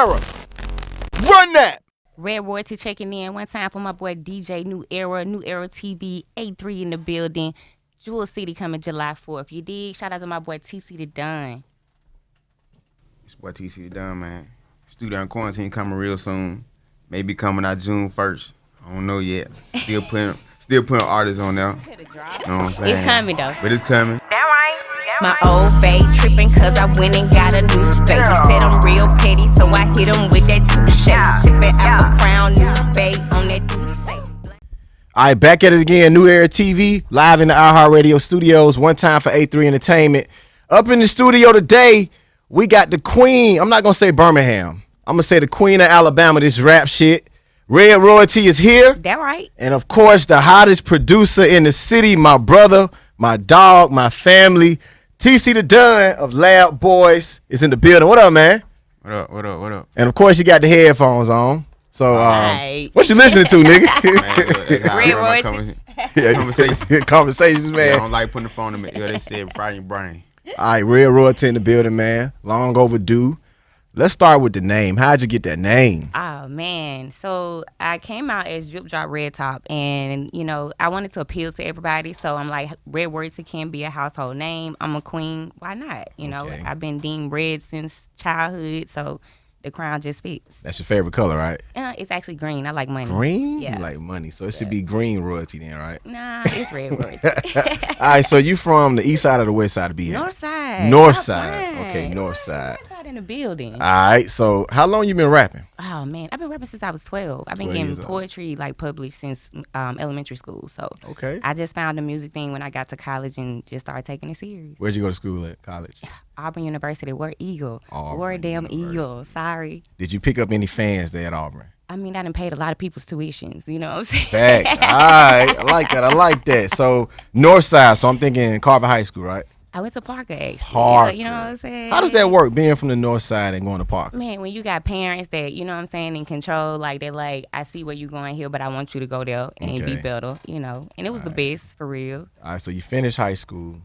Era. Run that. Red Royalty checking in one time for my boy DJ New Era TV, A3 in the building. Jewel City coming July 4th. You dig? Shout out to my boy TC the Don. It's boy TC the Don, man. Studio in Quarantine coming real soon. Maybe coming out June 1st. I don't know yet. Still putting artists on there. You know what I'm saying? It's coming though. But it's coming. My old bae tripping cause I went and got a new bae. He said I'm real petty, so I hit him with that touche. Sipping apple crown, new bae on that douce. All right, back at it again. New Era TV, live in the iHeartRadio studios. One time for A3 Entertainment. Up in the studio today, we got the queen. I'm not going to say Birmingham. I'm going to say the queen of Alabama, this rap shit. Red Royalty is here. That right. And, of course, the hottest producer in the city, my brother, my dog, my family, TC the Don of Lab Boys is in the building. What up, man? What up? And, of course, you got the headphones on. So, what you listening to, nigga? Red Royalty. Conversations, man. I don't like putting the phone in me. They said fry your brain. All right, Red Royalty in the building, man. Long overdue. Let's start with the name. How'd you get that name? Oh, man. So I came out as Drip Drop Red Top, and, you know, I wanted to appeal to everybody. So I'm like, Red Royalty can be a household name. I'm a queen. Why not? You know, Okay. I've been deemed red since childhood, so the crown just fits. That's your favorite color, right? It's actually green. I like money. Green? Yeah. You like money. So it should be Green Royalty then, right? Nah, it's Red Royalty. All right, so you from the east side or the west side of BN? North side. North Stop side. playing. Okay, north side. North side in the building. All right, so how long you been rapping? Oh, man. I've been rapping since I was 12. I've been 12 getting years old. poetry, like, published since elementary school. So Okay. I just found the music thing when I got to college and just started taking it serious. Where'd you go to school at college? Auburn University. War Eagle. Auburn War damn University. Eagle. Sorry. Did you pick up any fans there at Auburn? I mean, I done paid a lot of people's tuitions. You know what I'm saying? Fact. All right, I like that. So north side, so I'm thinking Carver High School, right? I went to Parker, actually. Parker. You know what I'm saying? How does that work, being from the north side and going to Parker? Man, when you got parents that, you know what I'm saying, in control, like, they're like, I see where you're going here, but I want you to go there and be Okay. better, you know. And it was the best, for real. All right, so you finished high school,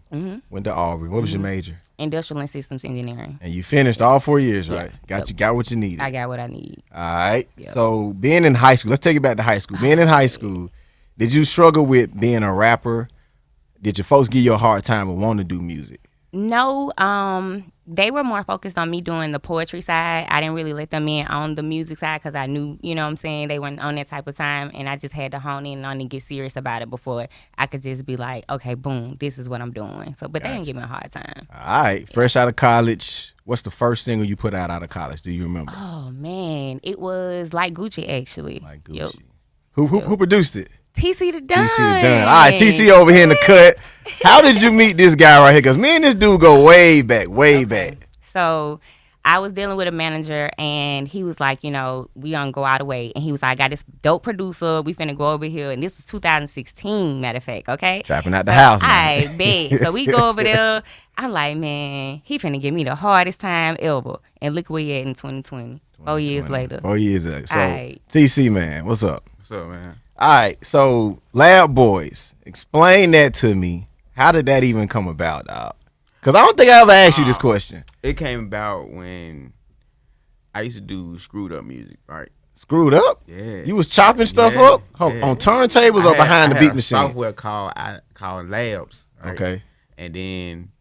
went to Auburn. What was your major? Industrial and Systems Engineering. And you finished all 4 years, right? Yep. You got what you needed. I got what I need. All right. Yep. So being in high school, let's take it back to high school. Being in high school, did you struggle with being a rapper? Did your folks give you a hard time and want to do music? No, they were more focused on me doing the poetry side. I didn't really let them in on the music side because I knew, you know what I'm saying, they weren't on that type of time, and I just had to hone in on and get serious about it before I could just be like, okay, boom, this is what I'm doing. So, but they didn't give me a hard time. All right. Fresh out of college, what's the first single you put out of college? Do you remember? Oh, man, it was Like Gucci, actually. Like Gucci. Yep. Who produced it? TC the Don. TC the Don. All right, TC over here in the cut. How did you meet this guy right here? Because me and this dude go way back, back. So I was dealing with a manager, and he was like, you know, we gonna go out of way. And he was like, I got this dope producer. We finna go over here. And this was 2016, matter of fact, okay? Trapping out the house, man. I bet. So we go over there. I'm like, man, he finna give me the hardest time ever. And look where he at in 2020. 4 years later. 4 years later. So, Aight. TC, man, what's up? What's up, man? All right, so Lab Boys, explain that to me. How did that even come about, dog? Because I don't think I ever asked you this question. It came about when I used to do screwed up music, right? Screwed up? Yeah. You was chopping stuff Yeah, up yeah. on turntables or behind the I beat had a machine? software called Labs. Right? Okay. And then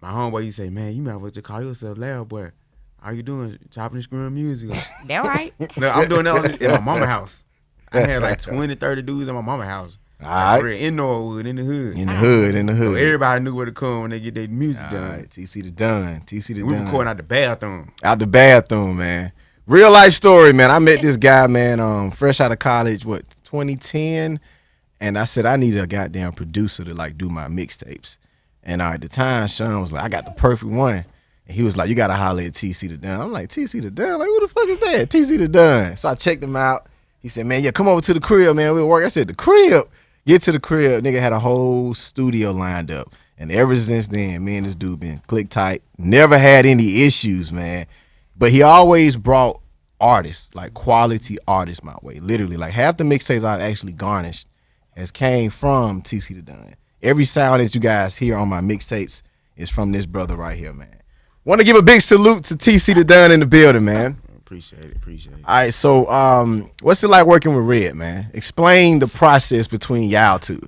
my homeboy used to say, man, you might as well just call yourself Lab Boy. How you doing? Chopping and screwing music. That right? No, I'm doing that in my mama house. I had like 20, 30 dudes in my mama house. All Like, right. in Norwood, in the hood. In the hood, So everybody knew where to come when they get their music All done. right, TC the Don. TC the We Don. recording out the bathroom. Out the bathroom, man. Real life story, man. I met this guy, man, fresh out of college, 2010? And I said, I need a goddamn producer to, like, do my mixtapes. And at the time, Sean was like, I got the perfect one. And he was like, you got to holler at TC the Don. I'm like, TC the Don? Like, who the fuck is that? TC the Don. So I checked him out. He said, man, yeah, come over to the crib, man. We'll work. I said, the crib? Get to the crib. Nigga had a whole studio lined up. And ever since then, me and this dude been click tight. Never had any issues, man. But he always brought artists, like quality artists my way. Literally, like half the mixtapes I've actually garnished has came from TC the Don. Every sound that you guys hear on my mixtapes is from this brother right here, man. Want to give a big salute to TC the Don in the building, man. Appreciate it. All right, so what's it like working with Red, man? Explain the process between y'all two.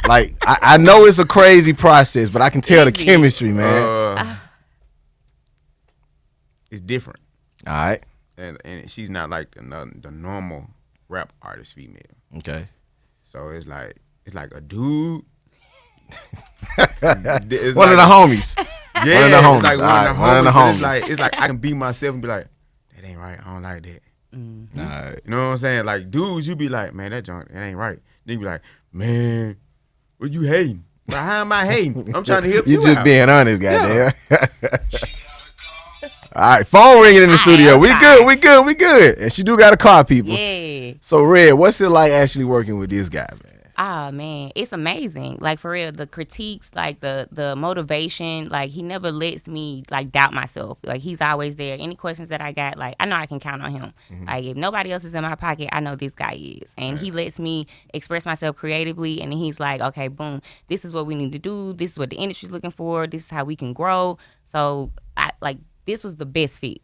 Like, I know it's a crazy process, but I can tell the chemistry, man. It's different. All right. And she's not like the normal rap artist female. Okay. So it's like a dude. One of the homies. Yeah, one of the homies. It's like one of the homies. It's like I can be myself and be like, that ain't right. I don't like that. All right. You know what I'm saying? Like dudes, you be like, man, that junk, it ain't right. Then you be like, man, what you hating? Like, how am I hating? I'm trying to help you. You just out. being honest, goddamn. All right, phone ringing in the studio. We good. And she do got a car, people. Yeah. So, Red, what's it like actually working with this guy, man? Oh man, it's amazing. Like for real, the critiques, like the motivation, like he never lets me like doubt myself. Like he's always there. Any questions that I got, like I know I can count on him. Like if nobody else is in my pocket, I know this guy is. And he lets me express myself creatively, and he's like, okay, boom, this is what we need to do. This is what the industry's looking for. This is how we can grow. So this was the best fit.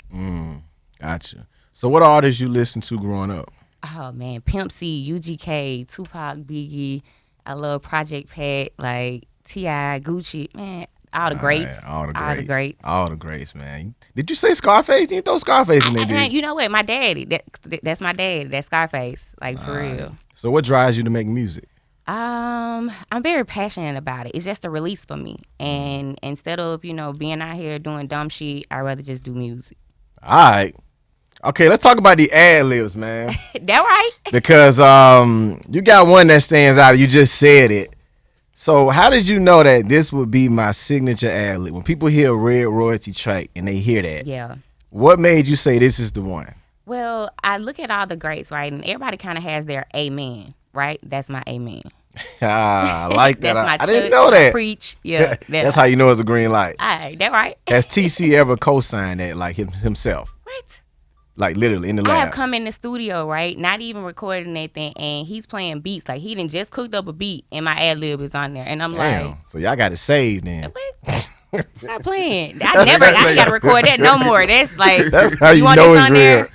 Gotcha. So what artists you listen to growing up? Oh man, Pimp C, UGK, Tupac, Biggie. I love Project Pat, like T.I., Gucci, man, all the greats. All the greats, man. Did you say Scarface? You didn't throw Scarface in there, did you? You know what? My daddy, that's my dad. That's Scarface, like for real. So what drives you to make music? I'm very passionate about it. It's just a release for me. And instead of, being out here doing dumb shit, I'd rather just do music. All right. Okay, let's talk about the ad libs, man. That right? Because you got one that stands out. You just said it. So how did you know that this would be my signature ad lib? When people hear a Red Royalty track and they hear that, yeah. What made you say this is the one? Well, I look at all the greats, right? And everybody kind of has their amen, right? That's my amen. I like that. That's my I didn't know that. Preach. Yeah. That's how you know it's a green light. All right, that right? Has TC ever co-signed that, like himself? What? Like literally in the lab. I have come in the studio, right? Not even recording anything, and he's playing beats. Like he done just cooked up a beat, and my ad lib is on there, and I'm like, so y'all got it saved then. What? Stop playing. I ain't got to record that no more. That's like that's how you know it's real.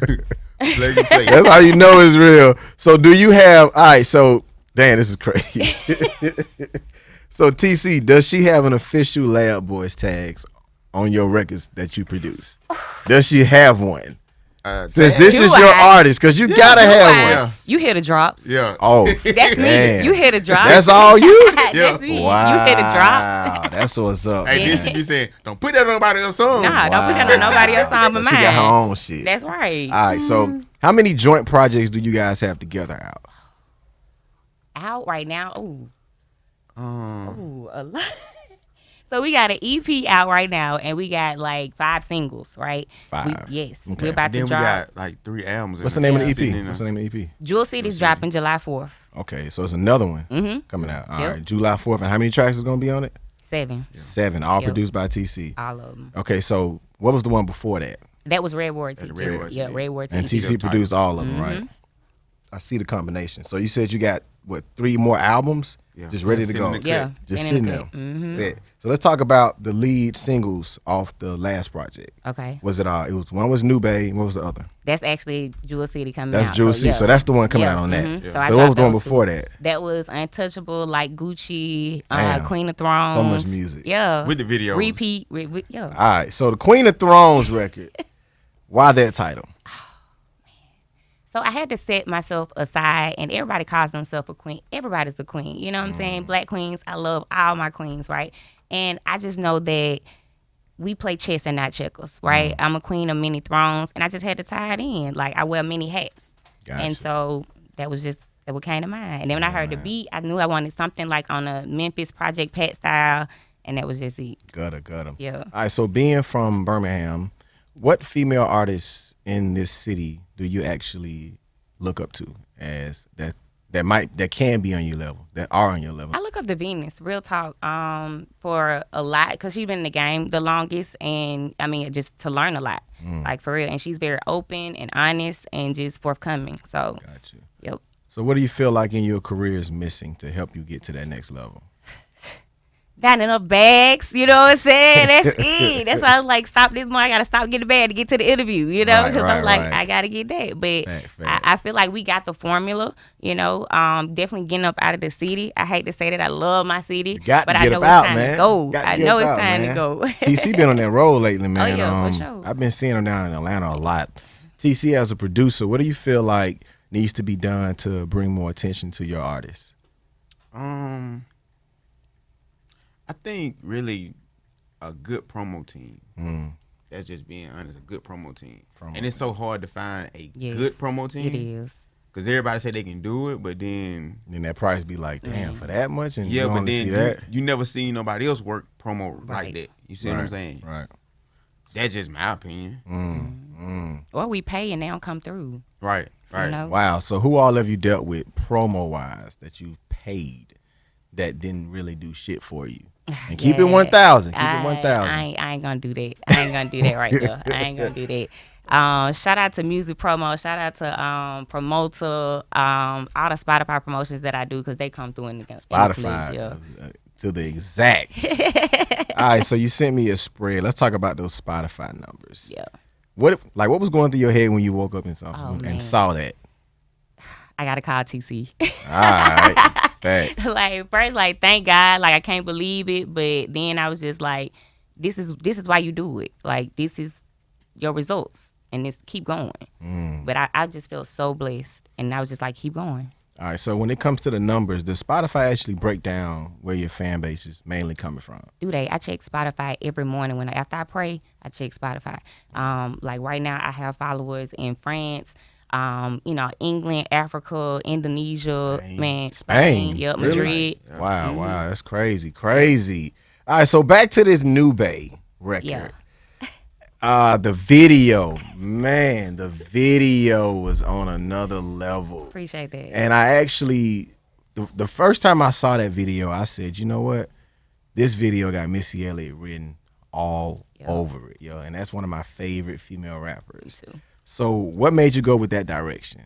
That's how you know it's real. So do you have? All right. So damn, this is crazy. So TC, does she have an official Lab Boys tags on your records that you produce? Does she have one? Since this is your artist, because you gotta have one. You hear the drops. Yeah. Oh, that's me. You hear the drops. That's all you? That's me. Wow. You hear the drops. That's what's up. Hey, then she be saying, don't put that on nobody else's song. Nah, don't put that on nobody else's song but mine. She got her own shit. That's right. All right, so how many joint projects do you guys have together out? Out right now? Ooh, a lot. So we got an EP out right now, and we got like 5 singles, right? 5. Yes. Okay. We're about to drop. We got like 3 albums. What's the name of the EP? What's the name of the EP? Jewel City's dropping July 4th. Okay, so it's another one coming out. All right, July 4th. And how many tracks is going to be on it? 7. 7, all produced by TC. All of them. Okay, so what was the one before that? That was Red Royalty. Yeah, Red Royalty. And TC produced all of them, right? I see the combination. So you said you got, 3 more albums just ready to go? Yeah. Just sitting there. Yeah. So let's talk about the lead singles off the last project. Okay. Was it one was New Bay, and what was the other? That's actually Jewel City coming out. That's Jewel City. So that's the one coming out on that. Mm-hmm. So what was the one before that? That was Untouchable, like Gucci, Damn. Queen of Thrones. So much music. Yeah. With the video. Repeat. Yeah. All right. So the Queen of Thrones record. Why that title? So I had to set myself aside, and everybody calls themselves a queen. Everybody's a queen. You know what I'm saying? Black queens. I love all my queens, right? And I just know that we play chess and not checkers, right? I'm a queen of many thrones, and I just had to tie it in. Like, I wear many hats. Gotcha. And so that was just what came to mind. And then when I heard the beat, I knew I wanted something like on a Memphis Project Pat style, and that was just it. Got him. Yeah. All right. So being from Birmingham, what female artists in this city do you actually look up to as that can be on your level, that are on your level? I look up to Venus, real talk, for a lot, because she's been in the game the longest, and I mean, just to learn a lot, like for real. And she's very open and honest and just forthcoming. So, got you. Yep. So what do you feel like in your career is missing to help you get to that next level? Not enough bags, you know what I'm saying? That's it. That's why I was like, stop this month. I gotta stop getting the bag to get to the interview, you know? Because I'm like, I gotta get that. But I feel like we got the formula, you know. Definitely getting up out of the city. I hate to say that I love my city, but I know it's time to go. I know it's time to go. TC been on that road lately, man. Oh yeah, for sure. I've been seeing him down in Atlanta a lot. TC, as a producer, what do you feel like needs to be done to bring more attention to your artists? I think really a good promo team. That's just being honest, a good promo team. And it's so hard to find a good promo team. It is. Because everybody say they can do it, but then that price be like, damn, for that much? And yeah, you but only then see that? you never seen nobody else work promo like that. You see what I'm saying? Right. That's just my opinion. Or we pay and they don't come through. Right. You know? Wow. So who all have you dealt with promo-wise that you paid that didn't really do shit for you? And keep it 1,000. Keep it 1,000. I ain't gonna do that. I ain't gonna do that right there. I ain't gonna do that. Shout out to music promo. Shout out to Promoter. All the Spotify promotions that I do because they come through in the Spotify to the exact. All right, so you sent me a spread. Let's talk about those Spotify numbers. Yeah. What was going through your head when you woke up and saw that? I gotta call TC. All right. Like first, like thank God, like I can't believe it, but then I was just like, this is why you do it. Like this is your results, and this keep going. But I just felt so blessed, and I was just like, keep going. All right. So when it comes to the numbers, does Spotify actually break down where your fan base is mainly coming from? Do they? I check Spotify every morning after I pray. I check Spotify. Like right now, I have followers in France. England, Africa, Indonesia, Spain, yep, really? Madrid. Wow, that's crazy. All right, so back to this New Bay record. Yeah. The video was on another level. Appreciate that. And I actually, the first time I saw that video, I said, you know what? This video got Missy Elliott written all over it, yo. And that's one of my favorite female rappers. Me too. So what made you go with that direction?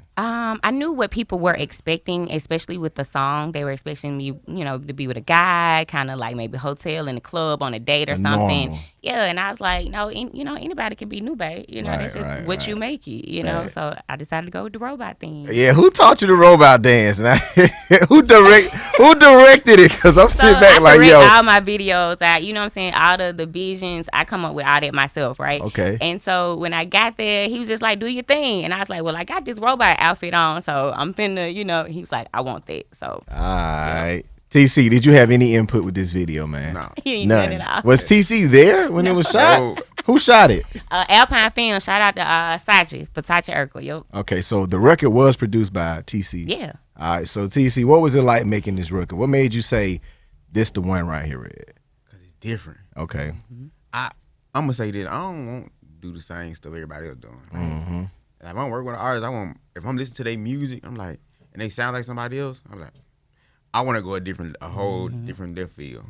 I knew what people were expecting, especially with the song. They were expecting me, to be with a guy, kind of like maybe hotel in a club on a date or something. Normal. Yeah, and I was like, no, anybody can be New Bay. That's just what you make it, So I decided to go with the robot thing. Yeah, who taught you the robot dance? Who directed it? Because I'm sitting back like, yo. all my videos, all of the visions, I come up with all that myself, right? Okay. And so when I got there, he was just like, do your thing. And I was like, well, I got this robot outfit on, so I'm finna, he was like, I want that. So. All right. TC, did you have any input with this video, man? No. He ain't none. at all. Was TC there when it was shot? No. Who shot it? Alpine Film. Shout out to Sachi Urkel. Yep. Okay, so the record was produced by TC. Yeah. All right, so TC, what was it like making this record? What made you say, this the one right here, Red? Because it's different. Okay. I'm going to say this. I don't want to do the same stuff everybody else doing. Right? Mm-hmm. If I work with an artist, if I'm listening to their music, I'm like, and they sound like somebody else, I'm like, I want to go a whole different left field.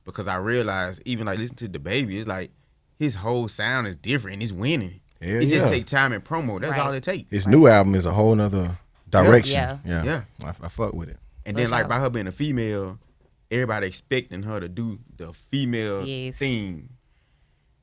Because I realize, even like listening to the baby, it's like his whole sound is different and he's winning. It just take time and promo. That's all it takes. His new album is a whole nother direction. Yeah. I fuck with it. And then like by her being a female, everybody expecting her to do the female theme.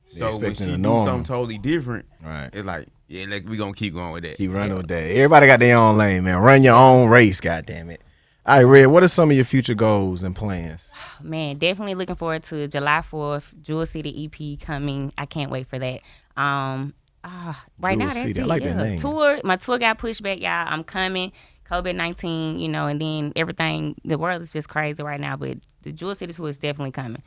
So when she do something totally different, it's like, we gonna keep going with that. Keep running with that. Everybody got their own lane, man. Run your own race, goddamn it. All right, Red, what are some of your future goals and plans? Man, definitely looking forward to July 4th, Jewel City EP coming. I can't wait for that. Right Jewel now, that's City. it. I like that name. My tour got pushed back, y'all. I'm coming. COVID-19, and then everything. The world is just crazy right now, but the Jewel City tour is definitely coming.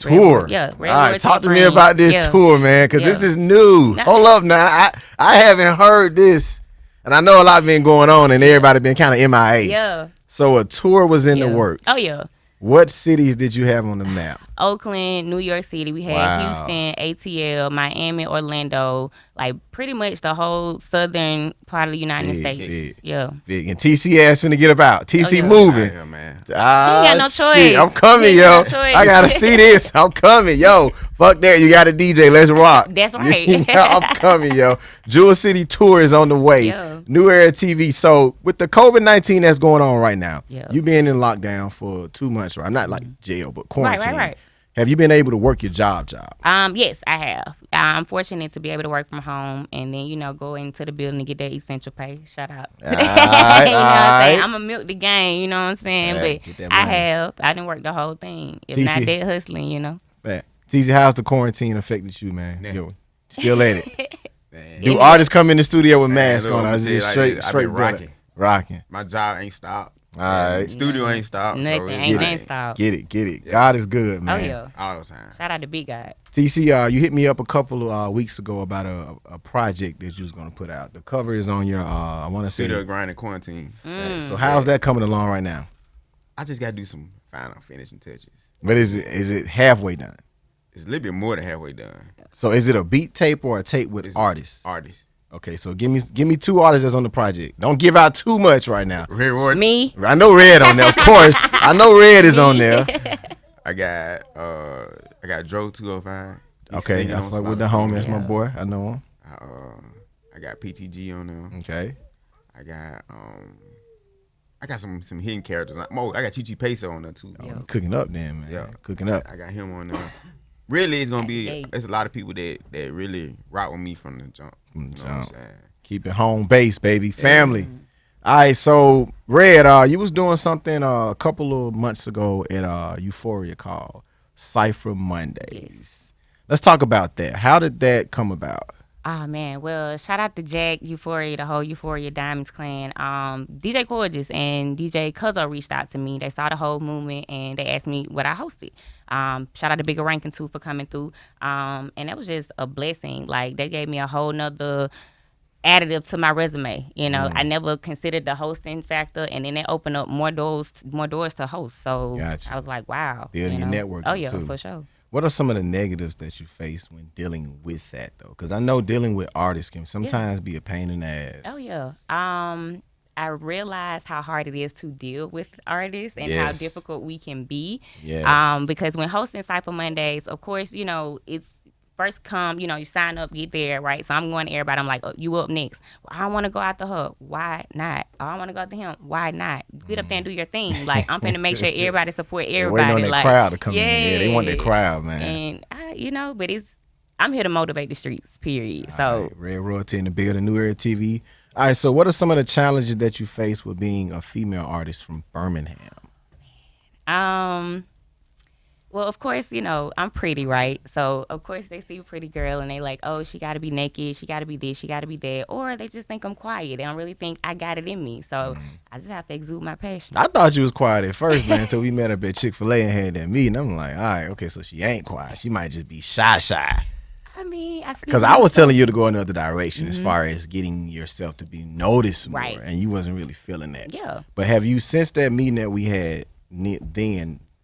Tour. All right, talk to me about this tour, man, because this is new. Hold up now. I haven't heard this, and I know a lot been going on, and everybody been kind of MIA. Yeah. So a tour was in the works. Oh, yeah. What cities did you have on the map? Oakland, New York City. We had Houston, ATL, Miami, Orlando, like pretty much the whole southern part of the United States. Big. Yeah. Big. And TC ass finna get about. TC yeah. moving. Yeah, man. He ain't got no choice. Shit. I'm coming, He ain't yo. got no choice. I gotta see this. I'm coming, yo. Fuck that. You got a DJ. Let's rock. That's right. I'm coming, yo. Jewel City tour is on the way. Yeah. New Era TV. So with the COVID-19 that's going on right now, Yeah. you being in lockdown for 2 months, right? Not like jail, but quarantine. Right. Have you been able to work your job? Yes, I have. I'm fortunate to be able to work from home and then, go into the building and get that essential pay. Shout out to that. You know what I'm saying? I'm a milk the game, you know what I'm saying? Right, but I didn't work the whole thing. If not that hustling, Fact. TZ, how's the quarantine affected you, man? Yeah. Yo, still at it. Man. Do artists come in the studio with masks look, on? Or I'ma is tell you it like straight, this, I straight been rocking. Rocking. My job ain't stopped. All right. Studio ain't stopped. Nothing. So Ain't it's nothing like stopped. Get it. Yeah. God is good, man. Oh, yeah. all the time. Shout out to Big God. TC, you hit me up a couple of weeks ago about a project that you was going to put out. The cover is on your, I want to say. Studio grinding quarantine. So how's that coming along right now? I just gotta do some final finishing touches. But is it halfway done? It's a little bit more than halfway done. So is it a beat tape or a tape with It's artists? Artists. Okay, so give me 2 artists that's on the project. Don't give out too much right now. Red Ward. Me. I know Red on there, of course. I know Red is on there. I got Dro 205. He's Okay, singing I on fuck with the Spotify. homie. That's my boy. I know him. I got PTG on there. Okay. I got some hidden characters. I got Chichi Peso on there too. Cooking up then, man. Yeah. Cooking up. I got him on there. Really, it's gonna be. Hey. There's a lot of people that really rock with me from the jump. From the You know what I'm jump. saying? Keep it home base, baby. Family. All right, so Red, you was doing something a couple of months ago at Euphoria called Cypher Mondays. Yes. Let's talk about that. How did that come about? Oh man, well, shout out to Jack, Euphoria, the whole Euphoria Diamonds clan. DJ Gorgeous and DJ Cuzzo reached out to me. They saw the whole movement and they asked me what I hosted. Shout out to Bigger Rankin too for coming through. And that was just a blessing. Like they gave me a whole nother additive to my resume. I never considered the hosting factor, and then it opened up more doors to host. So Gotcha. I was like, wow. Building your network. Oh yeah, too. for sure. What are some of the negatives that you faced when dealing with that, though? Because I know dealing with artists can sometimes be a pain in the ass. Oh yeah. I realized how hard it is to deal with artists and how Yes. difficult we can be. Yes. Because when hosting Cypher Mondays, of course, it's first come, you sign up, get there, right? So I'm going to everybody. I'm like, oh, you up next. Well, I want to go out the hub. Why not? Oh, I want to go out to him. Why not? Get up there and do your thing. Like, I'm finna make sure everybody support They're everybody. waiting on that crowd to come in. Yeah, they want that crowd, man. And, but I'm here to motivate the streets, period. So, All right, Red Royalty in the building, New Era TV. All right, so what are some of the challenges that you face with being a female artist from Birmingham? well, of course, I'm pretty, right? So, of course, they see a pretty girl and they like, oh, she got to be naked, she got to be this, she got to be that. Or they just think I'm quiet. They don't really think I got it in me. So, I just have to exude my passion. I thought you was quiet at first, man, until we met up at Chick-fil-A and had that meeting. I'm like, all right, okay, so she ain't quiet. She might just be shy. I mean, Because I was telling you to go another direction as far as getting yourself to be noticed more, Right. and you wasn't really feeling that. Yeah. But have you, since that meeting that we had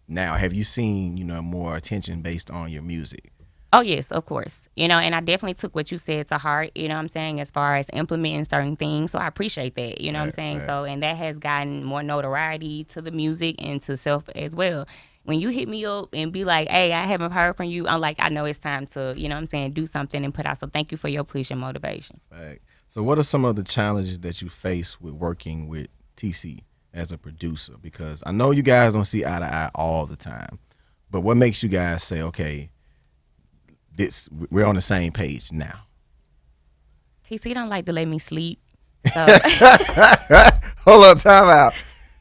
now, have you seen, more attention based on your music? Oh, yes, of course. And I definitely took what you said to heart, you know what I'm saying, as far as implementing certain things. So I appreciate that, you know what I'm saying? Right. So, and that has gotten more notoriety to the music and to self as well. When you hit me up and be like, hey, I haven't heard from you, I'm like, I know it's time to, you know what I'm saying, do something and put out. So thank you for your push and motivation. Right. So what are some of the challenges that you face with working with TC as a producer? Because I know you guys don't see eye to eye all the time, but what makes you guys say, okay, we're on the same page now? TC don't like to let me sleep. So Hold up, time out.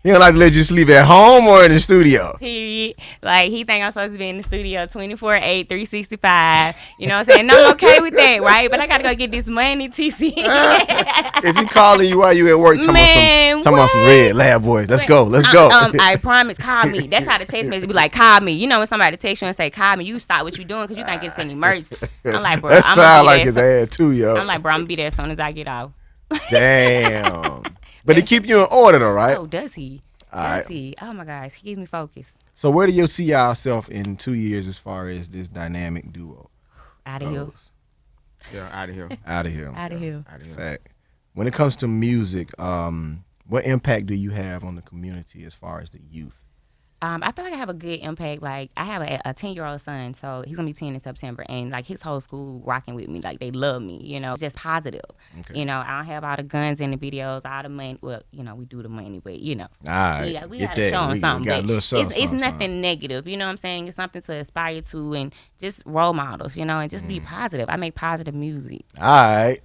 He don't like to let you sleep at home or in the studio? period. Like, he think I'm supposed to be in the studio 24/8, 365. You know what I'm saying? And I'm okay with that, right? But I got to go get this money, TC. Is he calling you while you at work? Man, talking about some red lab boys. Let's go. I promise, call me. That's how the text message be like, call me. You know when somebody text you and say, call me, you stop what you doing because you think it's an emergency. I'm like, bro, That I'm sound gonna like be his there. ad too, yo. I'm like, bro, I'm going to be there as soon as I get off. Damn. But he keep you in order though, right? Oh, does he? All right. Does he? Oh, my gosh. He keeps me focused. So where do you see yourself in 2 years as far as this dynamic duo? Out of here. goes? Yeah, out of here. Out of here. Out of here. Out of here. Fact. When it comes to music, what impact do you have on the community as far as the youth? I feel like I have a good impact. Like, I have a 10-year-old son, so he's gonna be 10 in September, and like his whole school rocking with me. Like, they love me, you know. It's just positive. Okay. You know, I don't have all the guns in the videos, all the money. Well, you know, we do the money, but you know, All right. we Get gotta that. show them We something. got a But little something, it's something, nothing negative. You know what I'm saying? It's something to aspire to, and just role models. You know, and just be positive. I make positive music. All right.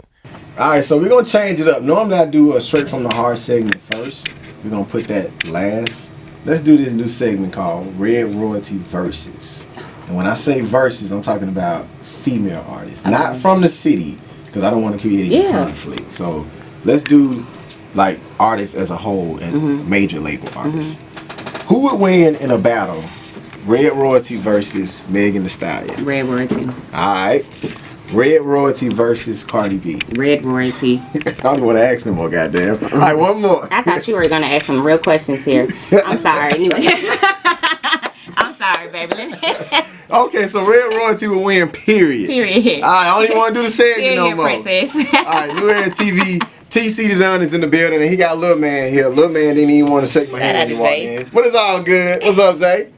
All right, so we're going to change it up. Normally I do a straight from the heart segment first. We're going to put that last. Let's do this new segment called Red Royalty Verses. And when I say verses, I'm talking about female artists. Not from the city, because I don't want to create any conflict. So let's do like artists as a whole and major label artists. Who would win in a battle? Red Royalty versus Megan Thee Stallion. Red Royalty. All right. Red Royalty versus Cardi B. Red Royalty. I don't want to ask no more, goddamn. All right, one more. I thought you were gonna ask some real questions here. I'm sorry. Anyway. I'm sorry, baby. Okay, so Red Royalty will win, period. Period. All right, I don't even want to do the segment no Period, more. princess. All right, New Era TV. TC the Don is in the building, and he got Lil Man here. Lil Man didn't even want to shake my Shout hand out when he to walked Zay. in. But it's all good. What's up, Zay?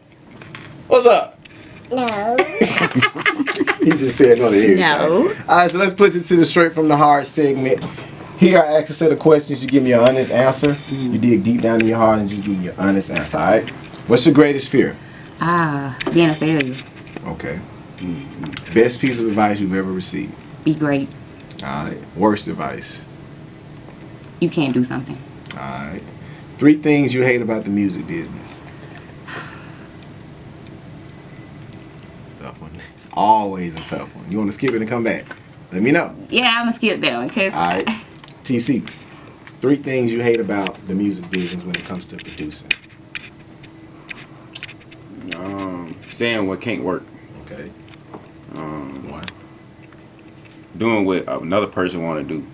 What's up? No. He just said no to everything. No. All right, so let's put it to the straight from the heart segment. Here I ask a set of questions. You give me an honest answer. You dig deep down in your heart and just give me an honest answer, all right? What's your greatest fear? Being a failure. Okay. Best piece of advice you've ever received? Be great. All right. Worst advice? You can't do something. All right. 3 things you hate about the music business. Tough one. It's always a tough one. You want to skip it and come back? Let me know. Yeah, I'm gonna skip that one, cause All right. TC, 3 things you hate about the music business when it comes to producing. Saying what can't work. Okay. 1. Doing what another person want to do.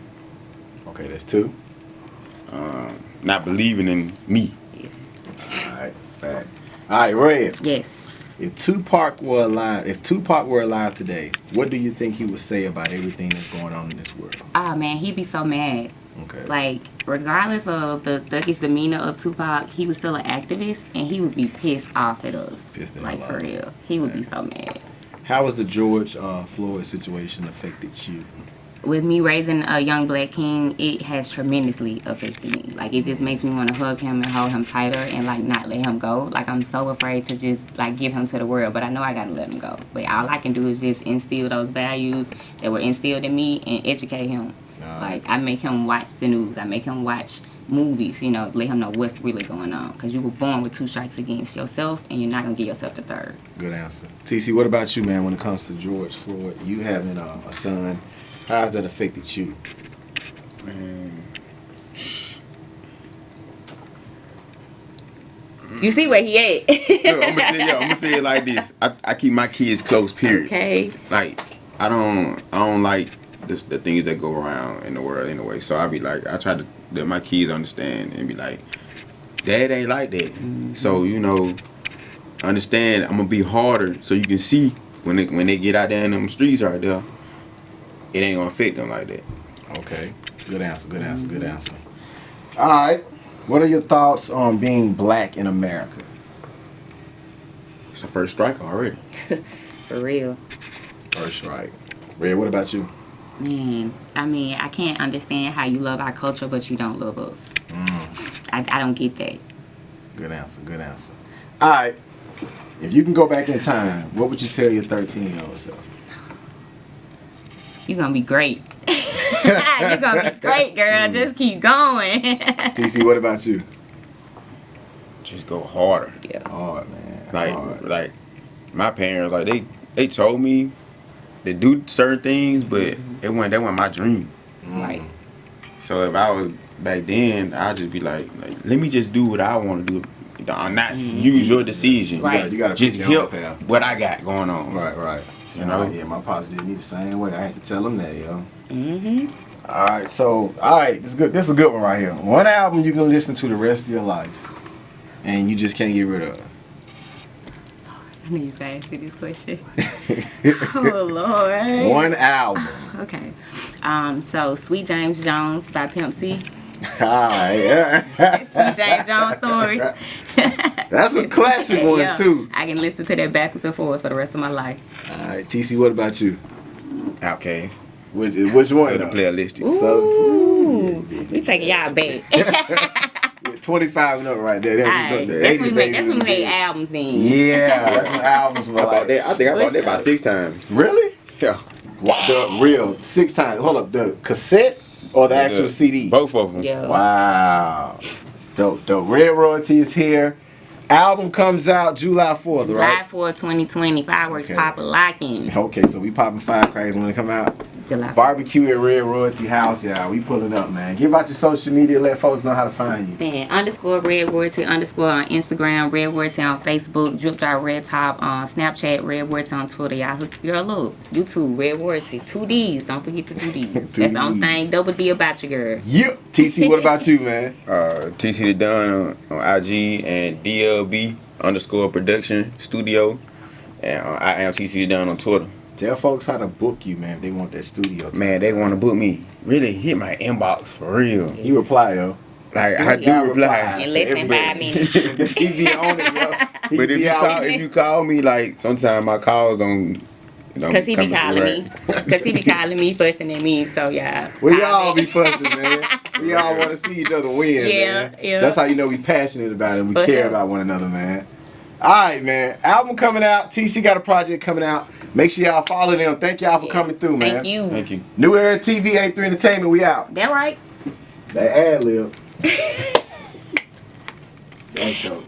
Okay, that's 2. Not believing in me. All right. Back. All right, Red. yes. If Tupac were alive today, what do you think he would say about everything that's going on in this world? Oh man, he'd be so mad. Okay. Like, regardless of the thuggish demeanor of Tupac, he was still an activist, and he would be pissed off at us. Pissed the like hell for off. real, he would be so mad. How has the George Floyd situation affected you? With me raising a young black king, it has tremendously affected me. Like, it just makes me want to hug him and hold him tighter and, like, not let him go. Like, I'm so afraid to just, like, give him to the world, but I know I got to let him go. But all I can do is just instill those values that were instilled in me and educate him. Like, I make him watch the news. I make him watch movies, you know, let him know what's really going on. Because you were born with 2 strikes against yourself, and you're not going to give yourself the 3rd. Good answer. TC, what about you, man, when it comes to George Floyd? You having a son, how has that affected you? Man. You see where he at? Look, I'm gonna say it like this. I keep my kids close, period. Okay. Like, I don't like the things that go around in the world anyway. So I be like, I try to let my kids understand and be like, Dad ain't like that. Mm-hmm. So, you know, understand I'm gonna be harder so you can see when they get out there in them streets out there, it ain't gonna affect them like that. Okay. Good answer, good answer, good answer. All right. What are your thoughts on being black in America? It's the first strike already. For real. First strike. Red, what about you? Man, I mean, I can't understand how you love our culture, but you don't love us. I don't get that. Good answer, good answer. All right. If you can go back in time, what would you tell your 13-year-old self? You're going to be great. You're going to be great, girl. Just keep going. TC, what about you? Just go harder. Yeah. Hard, man. Like, Hard. like my parents, like they told me to do certain things, but that wasn't my dream. Right. So if I was back then, I'd just be like let me just do what I want to do. Not use your decision. Right. You gotta Just pick your help own path. what I got going on. Right. You know? Yeah, my pops did me the same way. I had to tell him that, yo. Mm-hmm. All right, so, this is good. This is a good one right here. One album you can listen to the rest of your life, and you just can't get rid of. I knew you was gonna ask me this question. Oh Lord. One album. Okay. So Sweet James Jones by Pimp C. Yeah. Sweet James Jones stories. That's a classic one Yeah, too. I can listen to that backwards and forwards for the rest of my life. All right, TC, what about you? Outkast. Which one? Southern Playlist. Ooh, we taking y'all back. Yeah, 25 and up right there. Alright, that's when we made albums then. Yeah, that's when albums were I bought like. that. I think I bought that about 6 times. Really? Yeah. The real 6 times. Hold up, the cassette or the actual CD? Both of them. Yeah. Wow. Dope. Red Royalty is here. Album comes out July 4th, July right? 4th, 2020. Fireworks Okay. pop locking. Okay, so we popping firecrackers when they come out. July 4th. Barbecue at Red Royalty House, y'all. We pulling up, man. Give out your social media. Let folks know how to find you. Man, _ Red Royalty _ on Instagram, Red Royalty on Facebook, Drip Drop Red Top on Snapchat, Red Royalty on Twitter. Y'all hook the girl up. YouTube, Red Royalty. 2 D's. Don't forget the 2 D's. That's the only thing. Double D about your girl. Yep. TC, what about you, man? TC the Don on IG and DLB _ production studio. And I am TC the Don on Twitter. Tell folks how to book you, man, if they want that studio time. Man, they want to book me. Really hit my inbox for real. He reply, yo. Like I do reply. In less than 5 minutes. He be on it, yo. He But be if you call me, like sometimes my calls don't. Because he be calling me. Because he be calling me, fussing at me. So, yeah. We all be fussing, man. We all want to see each other win, Yeah, man. yeah. So that's how you know we passionate about it and we For care sure. about one another, man. All right, man. Album coming out. TC got a project coming out. Make sure y'all follow them. Thank y'all for Yes. coming through, man. Thank you. Thank you. New Era TV, A3 Entertainment. We out. That right? That ad lib. That's dope.